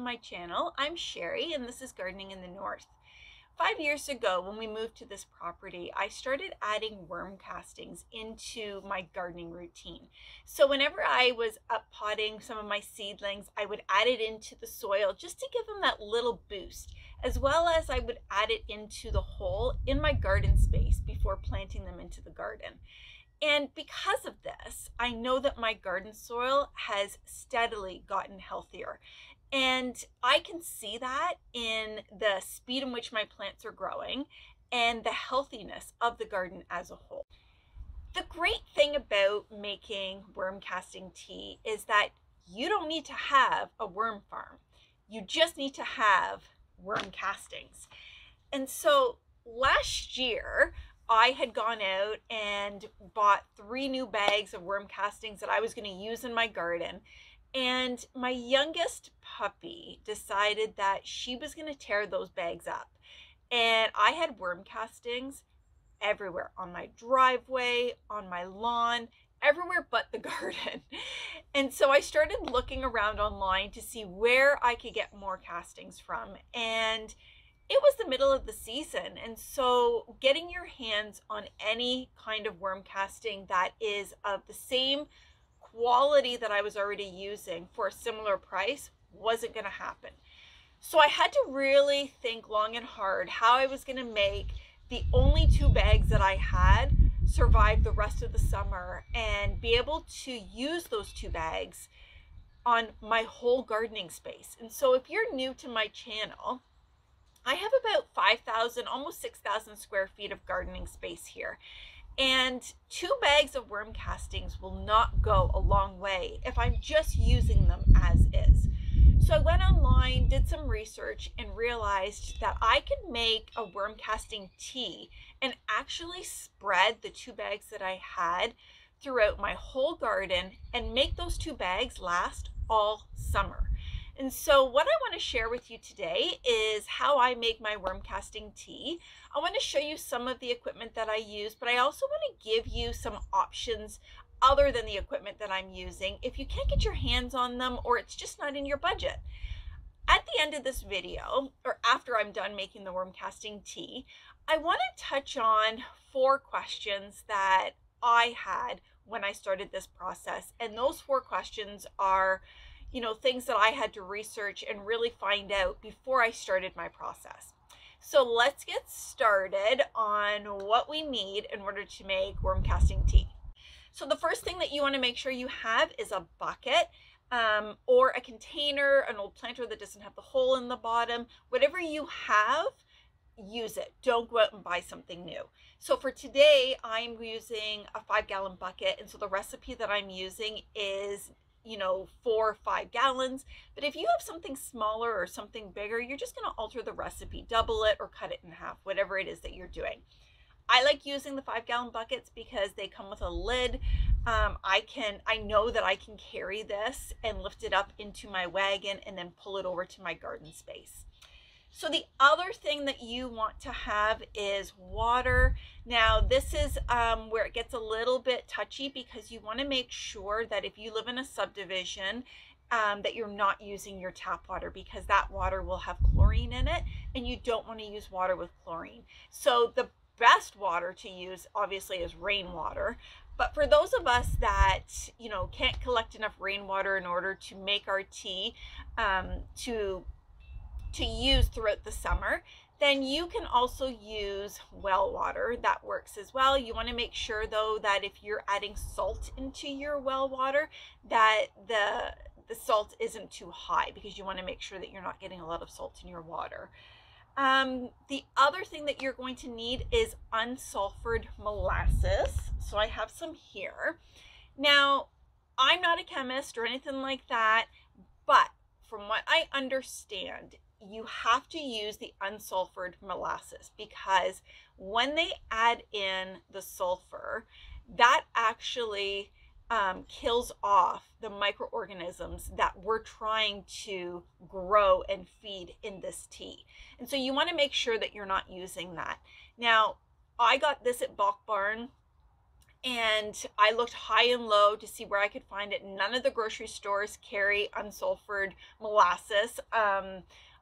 my channel. I'm Sherry and this is Gardening in the North. 5 years ago when we moved to this property, I started adding worm castings into my gardening routine. So whenever I was up potting some of my seedlings, I would add it into the soil just to give them that little boost, as well as I would add it into the hole in my garden space before planting them into the garden. And because of this, I know that my garden soil has steadily gotten healthier. And I can see that in the speed in which my plants are growing and the healthiness of the garden as a whole. The great thing about making worm casting tea is that you don't need to have a worm farm. You just need to have worm castings. And so last year, I had gone out and bought 3 new bags of worm castings that I was going to use in my garden. And my youngest puppy decided that she was going to tear those bags up. And I had worm castings everywhere, on my driveway, on my lawn, everywhere but the garden. And so I started looking around online to see where I could get more castings from. And it was the middle of the season, and so getting your hands on any kind of worm casting that is of the same quality that I was already using for a similar price wasn't going to happen. So I had to really think long and hard how I was going to make the only 2 bags that I had survive the rest of the summer and be able to use those 2 bags on my whole gardening space. And so if you're new to my channel, I have about 5,000, almost 6,000 square feet of gardening space here. And 2 bags of worm castings will not go a long way if I'm just using them as is. So I went online, did some research, and realized that I could make a worm casting tea and actually spread the 2 bags that I had throughout my whole garden and make those 2 bags last all summer. And so what I want to share with you today is how I make my worm casting tea. I want to show you some of the equipment that I use, but I also want to give you some options other than the equipment that I'm using if you can't get your hands on them or it's just not in your budget. At the end of this video, or after I'm done making the worm casting tea, I want to touch on 4 questions that I had when I started this process. And those 4 questions are, things that I had to research and really find out before I started my process. So let's get started on what we need in order to make worm casting tea. So the first thing that you want to make sure you have is a bucket or a container, an old planter that doesn't have the hole in the bottom. Whatever you have, use it. Don't go out and buy something new. So for today, I'm using a 5-gallon bucket. And so the recipe that I'm using is 4 or 5 gallons. But if you have something smaller or something bigger, you're just going to alter the recipe, double it or cut it in half, whatever it is that you're doing. I like using the 5-gallon buckets because they come with a lid. I know that I can carry this and lift it up into my wagon and then pull it over to my garden space. So the other thing that you want to have is water. Now this is where it gets a little bit touchy because you want to make sure that if you live in a subdivision that you're not using your tap water, because that water will have chlorine in it and you don't want to use water with chlorine. So the best water to use obviously is rainwater. But for those of us that can't collect enough rainwater in order to make our tea to use throughout the summer, then you can also use well water. That works as well. You want to make sure though that if you're adding salt into your well water, that the salt isn't too high, because you want to make sure that you're not getting a lot of salt in your water. The other thing that you're going to need is unsulfured molasses. So I have some here. Now, I'm not a chemist or anything like that, but from what I understand, you have to use the unsulfured molasses because when they add in the sulfur, that actually kills off the microorganisms that we're trying to grow and feed in this tea. And so you want to make sure that you're not using that. Now, I got this at Bulk Barn and I looked high and low to see where I could find it. None of the grocery stores carry unsulfured molasses.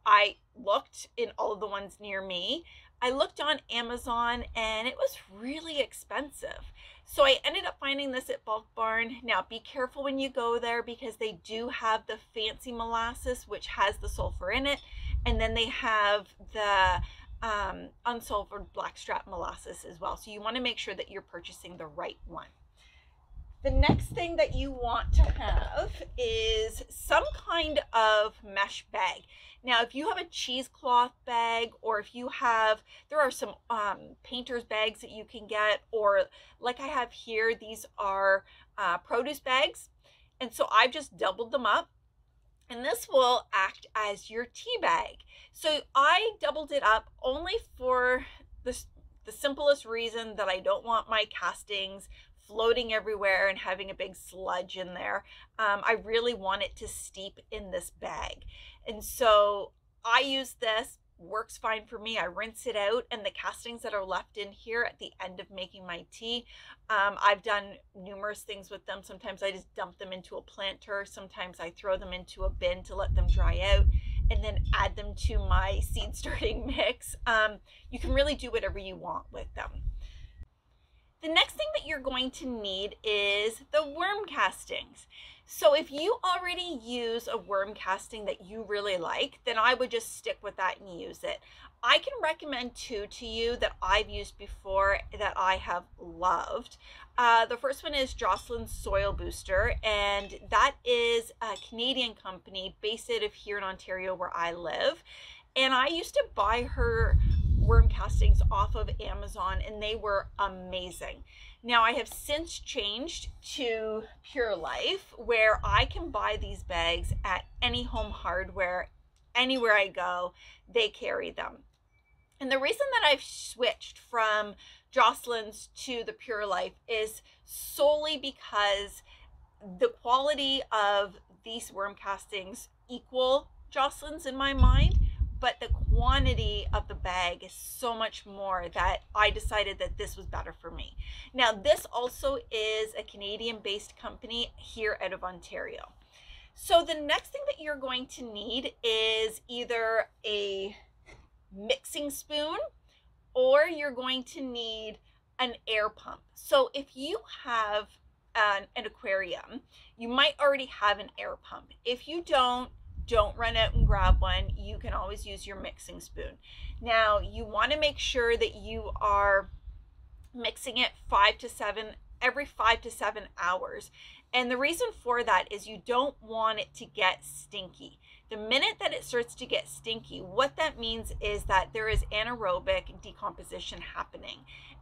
I looked in all of the ones near me. I looked on Amazon and it was really expensive. So I ended up finding this at Bulk Barn. Now be careful when you go there because they do have the fancy molasses, which has the sulfur in it. And then they have the unsulfured blackstrap molasses as well. So you want to make sure that you're purchasing the right one. The next thing that you want to have is some kind of mesh bag. Now, if you have a cheesecloth bag, or if you have, there are some painter's bags that you can get, or like I have here, these are produce bags. And so I've just doubled them up. And this will act as your tea bag. So I doubled it up only for the simplest reason that I don't want my castings floating everywhere and having a big sludge in there. I really want it to steep in this bag. And so I use this, works fine for me. I rinse it out, and the castings that are left in here at the end of making my tea, I've done numerous things with them. Sometimes I just dump them into a planter. Sometimes I throw them into a bin to let them dry out and then add them to my seed starting mix. You can really do whatever you want with them. The next thing that you're going to need is the worm castings. So if you already use a worm casting that you really like, then I would just stick with that and use it. I can recommend two to you that I've used before that I have loved. The first one is Jocelyn's Soil Booster, and that is a Canadian company based out of here in Ontario where I live. And I used to buy her worm castings off of Amazon, and they were amazing. Now I have since changed to Pure Life, where I can buy these bags at any home hardware. Anywhere I go, they carry them. And the reason that I've switched from Jocelyn's to the Pure Life is solely because the quality of these worm castings equal Jocelyn's in my mind, but the quantity of the bag is so much more that I decided that this was better for me. Now, this also is a Canadian-based company here out of Ontario. So the next thing that you're going to need is either a mixing spoon, or you're going to need an air pump. So if you have an aquarium, you might already have an air pump. If you don't run out and grab one. You can always use your mixing spoon. Now, you want to make sure that you are mixing it every 5 to 7 hours. And the reason for that is you don't want it to get stinky. The minute that it starts to get stinky, what that means is that there is anaerobic decomposition happening.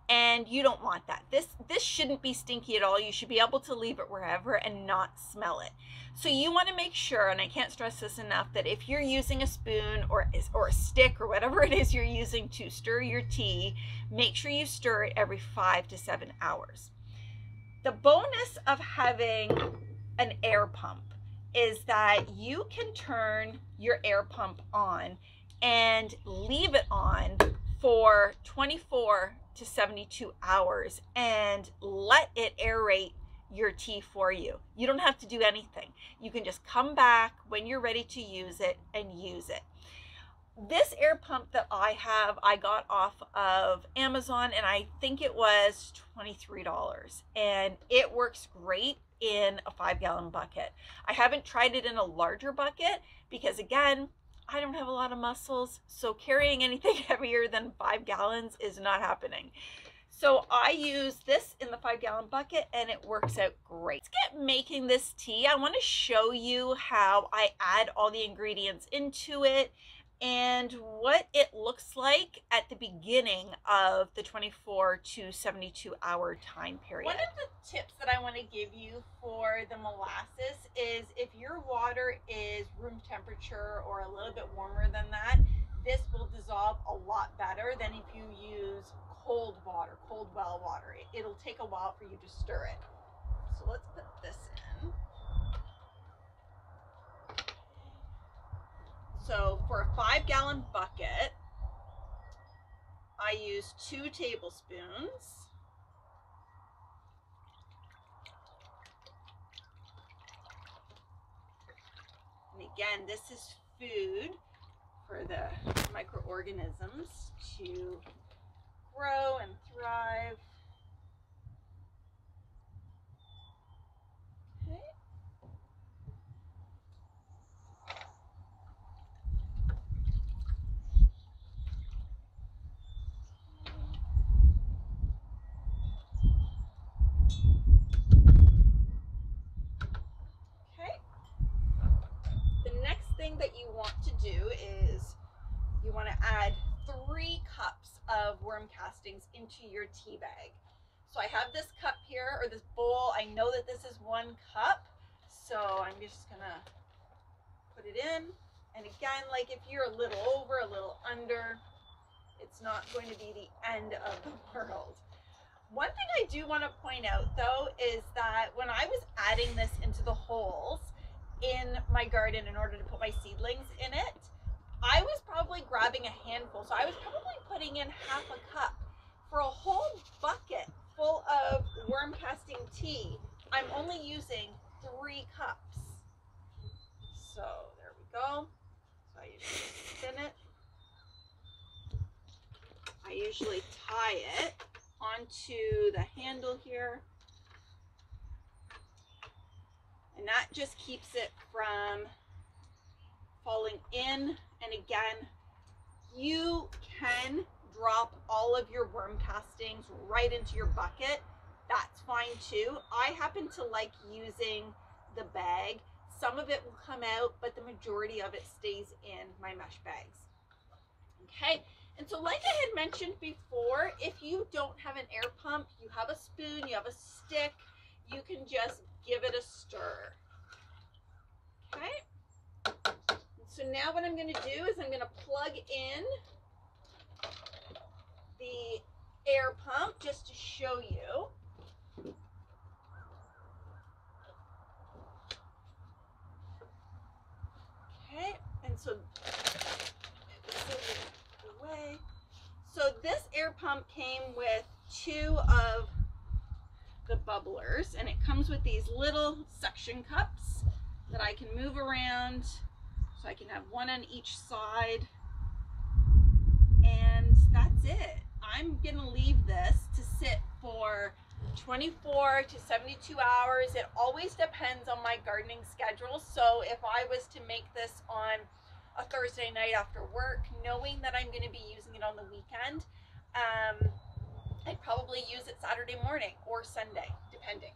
And you don't want that. This shouldn't be stinky at all. You should be able to leave it wherever and not smell it. So you want to make sure, and I can't stress this enough, that if you're using a spoon or a stick or whatever it is you're using to stir your tea, make sure you stir it every 5 to 7 hours. The bonus of having an air pump is that you can turn your air pump on and leave it on for 24 to 72 hours and let it aerate your tea for you. You don't have to do anything. You can just come back when you're ready to use it and use it. This air pump that I have, I got off of Amazon, and I think it was $23, and it works great in a 5-gallon bucket. I haven't tried it in a larger bucket because, again, I don't have a lot of muscles, so carrying anything heavier than 5 gallons is not happening. So I use this in the 5-gallon bucket, and it works out great. Let's get making this tea. I want to show you how I add all the ingredients into it and what it looks like at the beginning of the 24 to 72 hour time period. One of the tips that I want to give you for the molasses is if your water is room temperature or a little bit warmer than that, this will dissolve a lot better than if you use cold water, cold well water. It'll take a while for you to stir it. So let's put this in. So for a 5-gallon bucket, I use 2 tablespoons. And again, this is food for the microorganisms to grow and thrive. Okay. Okay. The next thing that you want to do is you want to add 3 cups of worm castings into your tea bag. So I have this cup here, or this bowl. I know that this is 1 cup, so I'm just gonna put it in. And again, like if you're a little over, a little under, it's not going to be the end of the world. One thing I do want to point out though is that when I was adding this into the holes in my garden in order to put my seedlings in it, I was probably grabbing a handful. So I was probably putting in half a cup. For a whole bucket full of worm casting tea, I'm only using 3 cups. So there we go. So I usually spin it. I usually tie it onto the handle here. And that just keeps it from falling in. And again, you can drop all of your worm castings right into your bucket. That's fine too. I happen to like using the bag. Some of it will come out, but the majority of it stays in my mesh bags. Okay, and so like I had mentioned before, if you don't have an air pump, you have a spoon, you have a stick, you can just give it a stir. Okay, so now what I'm going to do is I'm going to plug in the air pump just to show you. Okay, and so away. So this air pump came with 2 of the bubblers, and it comes with these little suction cups that I can move around, so I can have 1 on each side, and that's it. I'm gonna leave this to sit for 24 to 72 hours. It always depends on my gardening schedule. So if I was to make this on a Thursday night after work, knowing that I'm going to be using it on the weekend, I'd probably use it Saturday morning or Sunday, depending.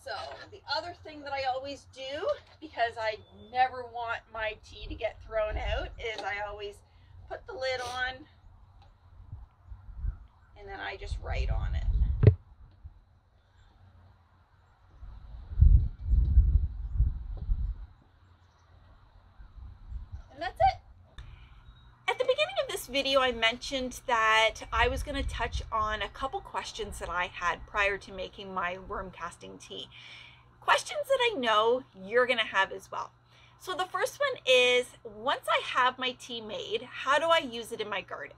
So the other thing that I always do, because I never want my tea to get thrown out, is I always put the lid on and then I just write on it. And that's it. At the beginning of this video, I mentioned that I was going to touch on a couple questions that I had prior to making my worm casting tea. Questions that I know you're going to have as well. So the first one is, once I have my tea made, how do I use it in my garden?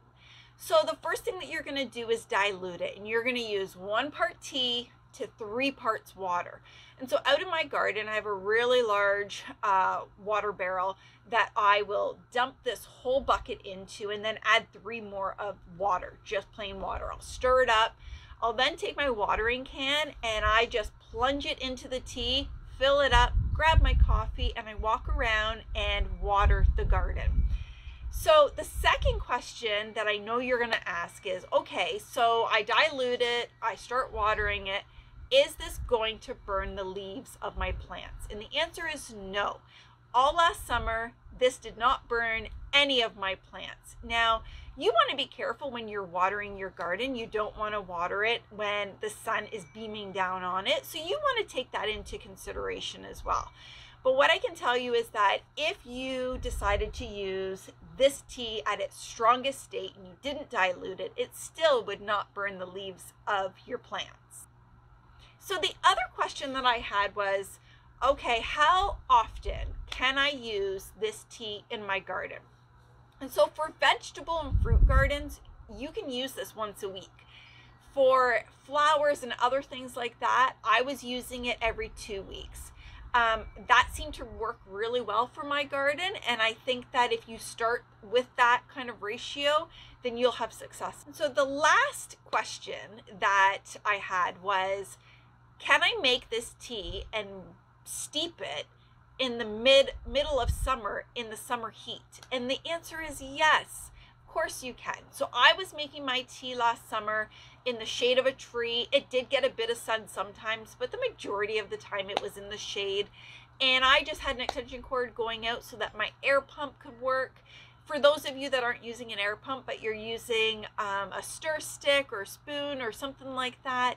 So the first thing that you're going to do is dilute it, and you're going to use 1 part tea to 3 parts water. And so out in my garden, I have a really large water barrel that I will dump this whole bucket into and then add 3 more of water, just plain water. I'll stir it up. I'll then take my watering can and I just plunge it into the tea, fill it up, grab my coffee, and I walk around and water the garden. So the second question that I know you're going to ask is, okay, so I dilute it, I start watering it. Is this going to burn the leaves of my plants? And the answer is no. All last summer, this did not burn any of my plants. Now, you want to be careful when you're watering your garden. You don't want to water it when the sun is beaming down on it. So you want to take that into consideration as well. But what I can tell you is that if you decided to use this tea at its strongest state and you didn't dilute it, it still would not burn the leaves of your plants. So the other question that I had was, okay, how often can I use this tea in my garden? And so for vegetable and fruit gardens, you can use this once a week. For flowers and other things like that, I was using it every 2 weeks. That seemed to work really well for my garden, and I think that if you start with that kind of ratio, then you'll have success. And so the last question that I had was, can I make this tea and steep it in the middle of summer in the summer heat? And the answer is yes. Of course you can. So I was making my tea last summer in the shade of a tree. It did get a bit of sun sometimes, but the majority of the time it was in the shade. And I just had an extension cord going out so that my air pump could work. For those of you that aren't using an air pump, but you're using a stir stick or a spoon or something like that,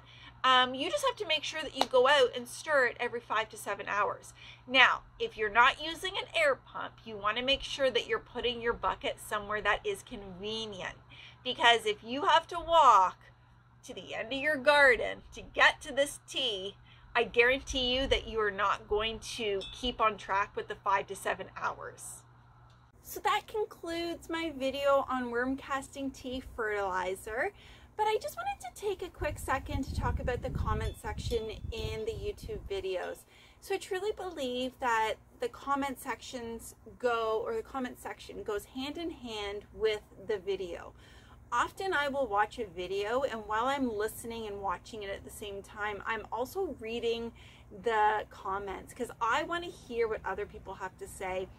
you just have to make sure that you go out and stir it every 5 to 7 hours. Now, if you're not using an air pump, you want to make sure that you're putting your bucket somewhere that is convenient. Because if you have to walk to the end of your garden to get to this tea, I guarantee you that you are not going to keep on track with the 5 to 7 hours. So that concludes my video on worm casting tea fertilizer. But I just wanted to take a quick second to talk about the comment section in the YouTube videos. So I truly believe that the comment section goes hand in hand with the video. Often I will watch a video, and while I'm listening and watching it at the same time, I'm also reading the comments because I want to hear what other people have to say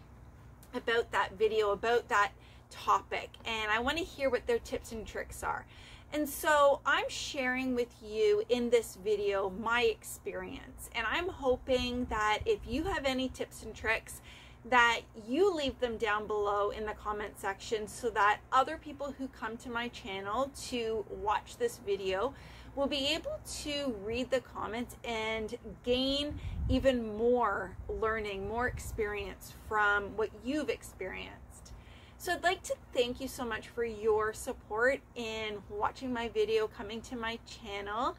about that video, about that topic, and I want to hear what their tips and tricks are. And so I'm sharing with you in this video my experience, and I'm hoping that if you have any tips and tricks, that you leave them down below in the comment section so that other people who come to my channel to watch this video will be able to read the comments and gain even more learning, more experience from what you've experienced. So I'd like to thank you so much for your support in watching my video, coming to my channel,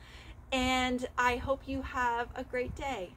and I hope you have a great day.